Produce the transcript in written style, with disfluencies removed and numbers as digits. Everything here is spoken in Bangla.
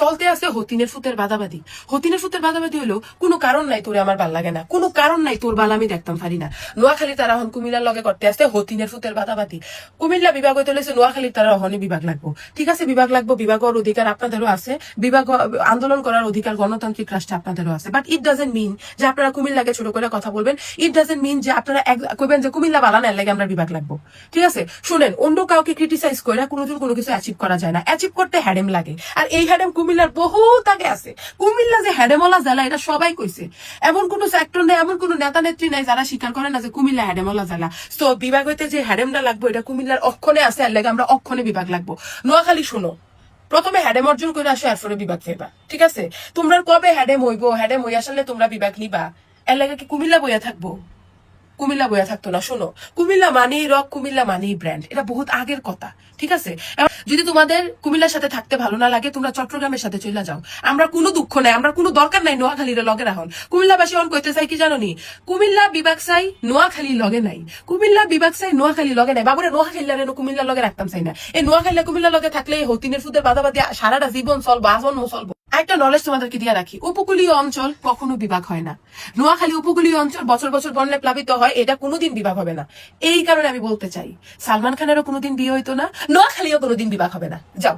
চলতে আছে হতিনের ফুতের বাদাবাদি। হতিনের ফুতের বাদাবাদি হলো কোনো কারণ নাই তোরে আমার ভাল লাগে না, কোনো কারণ নাই তোর বাল আমি দেখতাম পারি না। নোয়াখালী তারা এখন কুমিল্লার লগে করতে আসতে হতিনের ফুতের বাদাবাদি। কুমিল্লা বিভাগ হইতে হলেছে নোয়াখালীর তারা অহনে বিভাগ লাগবো। ঠিক আছে, বিভাগ লাগবো, বিভাগের অধিকার আপনাদেরও আছে, বিভাগ আন্দোলন করার অধিকার গণতান্ত্রিক রাষ্ট্রে আপনাদেরও আছে। বাট ইট ডাজেন্ট মিন যে আপনারা কুমিল্লাকে ছোট করে কথা বলবেন। ইট ডাজেন্ট মিন যে আপনারা কইবেন যে কুমিল্লা বালানের লাগে আমরা বিভাগ লাগবো। ঠিক আছে, শুনেন, অন্য কাউকে ক্রিটিসাইজ করে কোনোদিন কোনো কিছু অ্যাচিভ করা যায় না। অ্যাচিভ করতে হ্যাডেম লাগে, আর এই হ্যাডেম কুমিল্লার বহুত আগে আছে। কুমিল্লা যে হ্যাডেমলা জেলা এটা সবাই কইছে। এমন কোন সেক্টর নেই, এমন কোন নেতা নেত্রী নাই যারা স্বীকার করে না যে কুমিল্লা হ্যাডেমলা জেলা। তো বিভাগ হইতে যে হ্যাডেমটা লাগবো এটা কুমিল্লার অক্ষণে আছে, আর লাগে আমরা অক্ষণে বিভাগ লাগবো। নোয়াখালী শুনো, প্রথমে হ্যাডেম অর্জন করে আসো, এরপরে বিভাগ ফেরবা। ঠিক আছে, তোমরা কবে হ্যাডেম হইবো, হ্যাডেম হই আসলে তোমরা বিভাগ নিবা, এর লাগে কি কুমিল্লা বইয়া থাকবো? কুমিল্লা বইয়া থাকতো না। শোনো, কুমিল্লা মানেই রক, কুমিল্লা মানেই ব্র্যান্ড, এটা বহুত আগের কথা। ঠিক আছে, যদি তোমাদের কুমিল্লার সাথে থাকতে ভালো না লাগে তোমরা চট্টগ্রামের সাথে চলে যাও, আমরা কোনো দুঃখ নাই, আমরা কোনো দরকার নাই নোয়াখালীর লগে রাখুন। কুমিল্লাবাসী অন কইতে চাই কি জানো নি, কুমিল্লা বিভাগ চাই নোয়াখালীর লগে নাই, কুমিল্লা বিভাগ চাই নোয়াখালীর লগে নাই। বাবুরে নোয়াখালীর কুমিল্লার লগে রাখতাম চাই না। এই নোয়াখালী কুমিল্লার লগে থাকলে হতিনের ফুদের বাদাবাদি সারাটা জীবন চলবো, আজন্ম চলবো। একটা নলেজ তোমাদেরকে দিয়ে রাখি, উপকূলীয় অঞ্চল কখনো বিভাগ হয় না। নোয়াখালী উপকূলীয় অঞ্চল বছর বছর বন্যায় প্লাবিত হয়, এটা কোনোদিন বিভাগ হবে না। এই কারণে আমি বলতে চাই, সালমান খানেরও কোনোদিন বিয়ে হইতো না, নোয়াখালীও কোনোদিন বিভাগ হবে না। যাও।